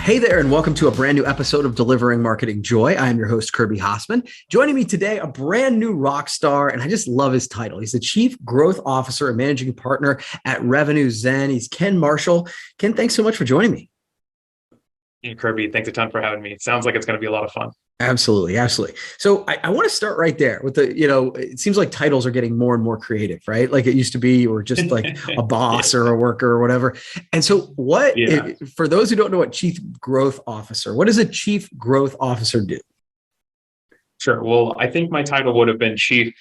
Hey there, and welcome to a brand new episode of Delivering Marketing Joy. I am your host, Kirby Hasseman. Joining me today, a brand new rock star, and I just love his title. He's the Chief Growth Officer and Managing Partner at Revenue Zen. He's Ken Marshall. Ken, thanks so much for joining me. Hey, Kirby, thanks a ton for having me. It sounds like it's going to be a lot of fun. Absolutely, absolutely. So I want to start right there with it seems like titles are getting more and more creative, right? Like it used to be, or just like a boss or a worker or whatever. And so for those who don't know what Chief Growth Officer, what does a Chief Growth Officer do? Sure. Well, I think my title would have been Chief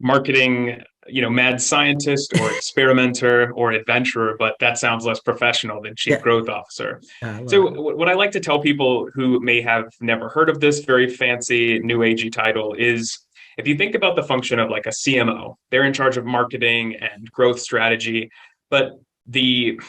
Marketing, mad scientist or experimenter or adventurer, but that sounds less professional than Chief Yeah, Growth Officer. I love So it. what I like to tell people who may have never heard of this very fancy new agey title is, if you think about the function of like a CMO, they're in charge of marketing and growth strategy, but the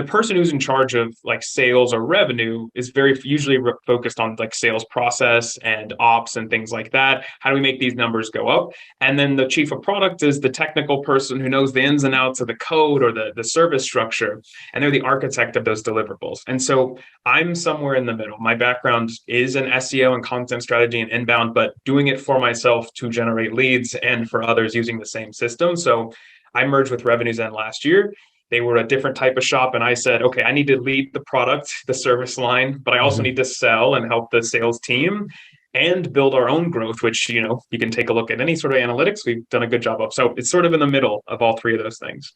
person who's in charge of like sales or revenue is very usually focused on like sales process and ops and things like that. How do we make these numbers go up? And then the chief of product is the technical person who knows the ins and outs of the code or the service structure. And they're the architect of those deliverables. And so I'm somewhere in the middle. My background is in SEO and content strategy and inbound, but doing it for myself to generate leads and for others using the same system. So I merged with Revenue Zen last year. They were a different type of shop. And I said, okay, I need to lead the product, the service line, but I also Mhm. need to sell and help the sales team and build our own growth, which, you can take a look at any sort of analytics we've done a good job of. So it's sort of in the middle of all three of those things.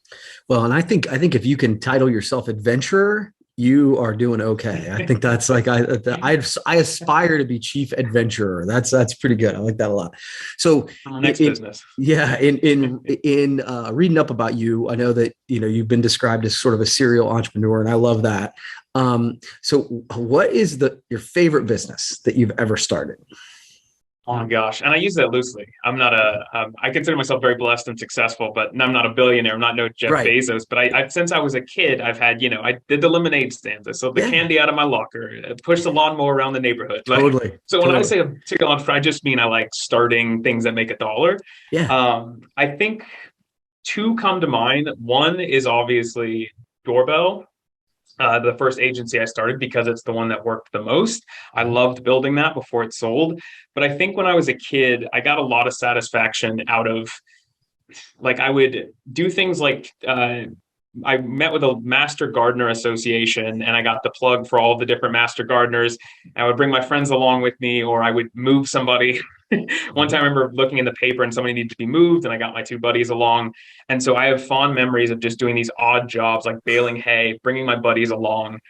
Well, and I think if you can title yourself adventurer, you are doing okay. I think that's like I aspire to be chief adventurer. That's pretty good. I like that a lot. So, Our next in, business. yeah, in reading up about you, I know that you've been described as sort of a serial entrepreneur, and I love that. So, what is your favorite business that you've ever started? Oh my gosh. And I use that loosely. I'm not I consider myself very blessed and successful, but I'm not a billionaire. I'm not no Jeff Right. Bezos, but since I was a kid, I've had, I did the lemonade stand. I sold the Yeah. candy out of my locker, pushed the lawnmower around the neighborhood. Like, Totally. so when I Totally. say a serial entrepreneur, I just mean I like starting things that make a dollar. Yeah. I think two come to mind. One is obviously Doorbell, the first agency I started because it's the one that worked the most. I loved building that before it sold. But I think when I was a kid, I got a lot of satisfaction out of like I would do things like I met with a Master Gardener Association and I got the plug for all the different Master Gardeners. I would bring my friends along with me, or I would move somebody. One time I remember looking in the paper and somebody needed to be moved, and I got my two buddies along. And so I have fond memories of just doing these odd jobs like baling hay, bringing my buddies along.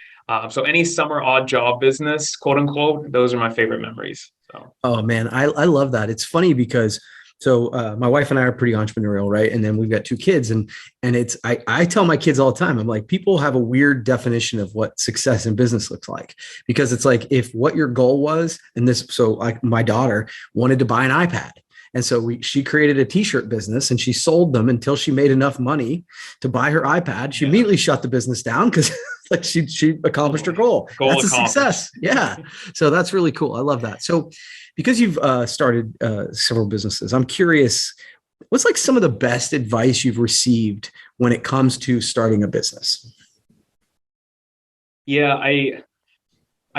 So any summer odd job business, quote unquote, those are my favorite memories. So Oh man, I love that. It's funny because my wife and I are pretty entrepreneurial, right? And then we've got two kids, and I tell my kids all the time, I'm like, people have a weird definition of what success in business looks like, because it's like if what your goal was, and this, so like my daughter wanted to buy an iPad. And so she created a t-shirt business and she sold them until she made enough money to buy her iPad. She yeah, immediately shut the business down because like she accomplished her goal. goal That's a accomplished. success. Yeah. So that's really cool. I love that. So because you've started several businesses, I'm curious, what's like some of the best advice you've received when it comes to starting a business? Yeah, I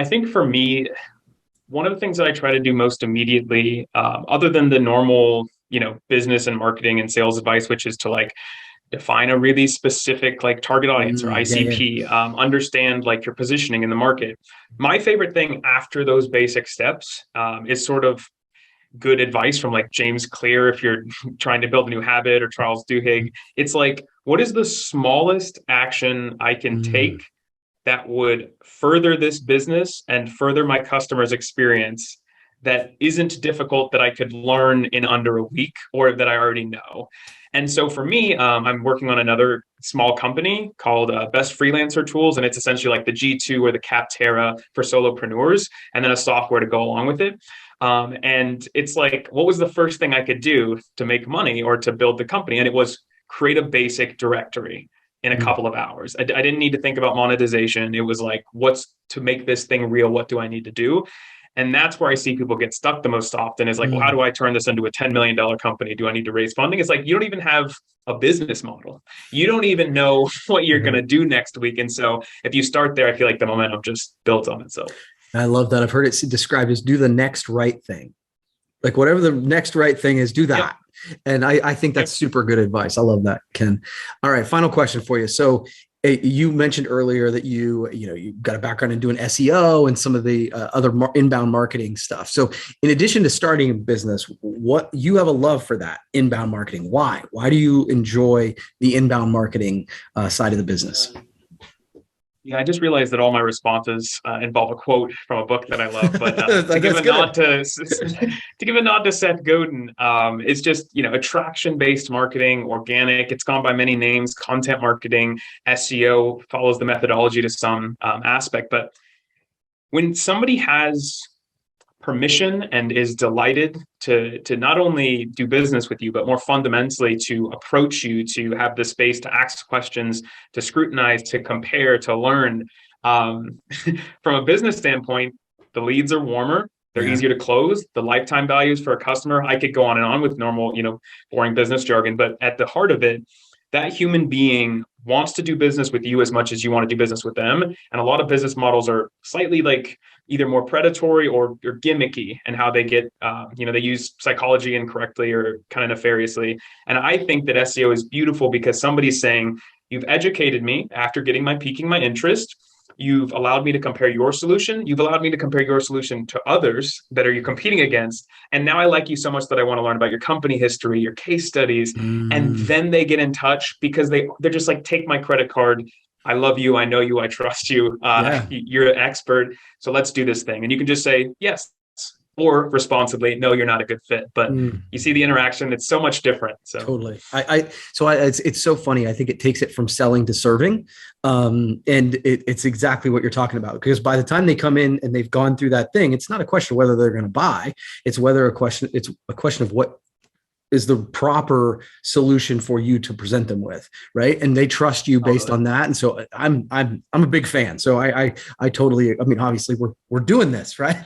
think for me, one of the things that I try to do most immediately, other than the normal, business and marketing and sales advice, which is to like define a really specific like target audience or Yeah, yeah. ICP, understand like your positioning in the market. My favorite thing after those basic steps is sort of good advice from like James Clear if you're trying to build a new habit, or Charles Duhigg. It's like, what is the smallest action I can Mm, take that would further this business and further my customer's experience that isn't difficult, that I could learn in under a week or that I already know. And so for me, I'm working on another small company called Best Freelancer Tools, and it's essentially like the G2 or the Capterra for solopreneurs, and then a software to go along with it. And it's like, what was the first thing I could do to make money or to build the company? And it was create a basic directory in a mm. couple of hours. I didn't need to think about monetization. It was like, what's to make this thing real? What do I need to do? And that's where I see people get stuck the most often is like, well, how do I turn this into a $10 million company? Do I need to raise funding? It's like, you don't even have a business model. You don't even know what you're going to do next week. And so if you start there, I feel like the momentum just builds on itself. I love that. I've heard it described as do the next right thing. Like whatever the next right thing is, do that. Yep. And I think that's super good advice. I love that, Ken. All right. Final question for you. So you mentioned earlier that you got a background in doing SEO and some of the other inbound marketing stuff. So in addition to starting a business, what you have a love for that inbound marketing. Why? Why do you enjoy the inbound marketing side of the business? Yeah, I just realized that all my responses involve a quote from a book that I love. But to give a nod to Seth Godin, it's just attraction-based marketing, organic. It's gone by many names. Content marketing, SEO follows the methodology to some aspect. But when somebody has permission and is delighted to not only do business with you, but more fundamentally to approach you, to have the space to ask questions, to scrutinize, to compare, to learn. From a business standpoint, the leads are warmer. They're easier to close. The lifetime values for a customer, I could go on and on with normal, boring business jargon, but at the heart of it, that human being wants to do business with you as much as you want to do business with them. And a lot of business models are slightly like either more predatory or gimmicky and how they get, they use psychology incorrectly or kind of nefariously. And I think that SEO is beautiful because somebody's saying, you've educated me after piquing my interest. You've allowed me to compare your solution. You've allowed me to compare your solution to others that are you competing against. And now I like you so much that I want to learn about your company history, your case studies. And then they get in touch because they're just like, take my credit card. I love you. I know you. I trust you. You're an expert. So let's do this thing. And you can just say yes, or responsibly, no, you're not a good fit. But you see the interaction, it's so much different. So totally. It's so funny. I think it takes it from selling to serving. And it's exactly what you're talking about, because by the time they come in and they've gone through that thing, it's not a question of whether they're going to buy. It's a question of what is the proper solution for you to present them with, right? And they trust you based on that. And so I'm a big fan. So I totally. I mean, obviously we're doing this, right?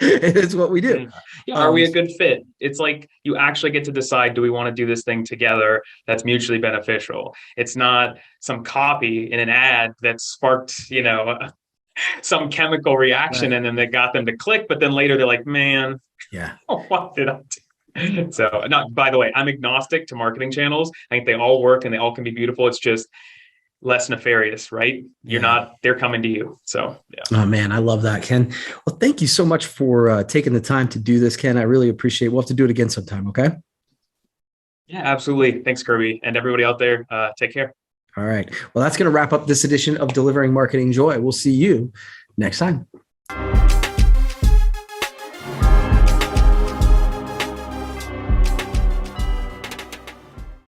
It's what we do. Yeah, are we a good fit? It's like you actually get to decide: do we want to do this thing together? That's mutually beneficial. It's not some copy in an ad that sparked, some chemical reaction, and then they got them to click. But then later they're like, man, what did I do? So, by the way, I'm agnostic to marketing channels. I think they all work and they all can be beautiful. It's just less nefarious, right? They're coming to you. So, yeah. Oh man, I love that, Ken. Well, thank you so much for taking the time to do this, Ken. I really appreciate it. We'll have to do it again sometime. Okay. Yeah, absolutely. Thanks, Kirby. And everybody out there, take care. All right. Well, that's going to wrap up this edition of Delivering Marketing Joy. We'll see you next time.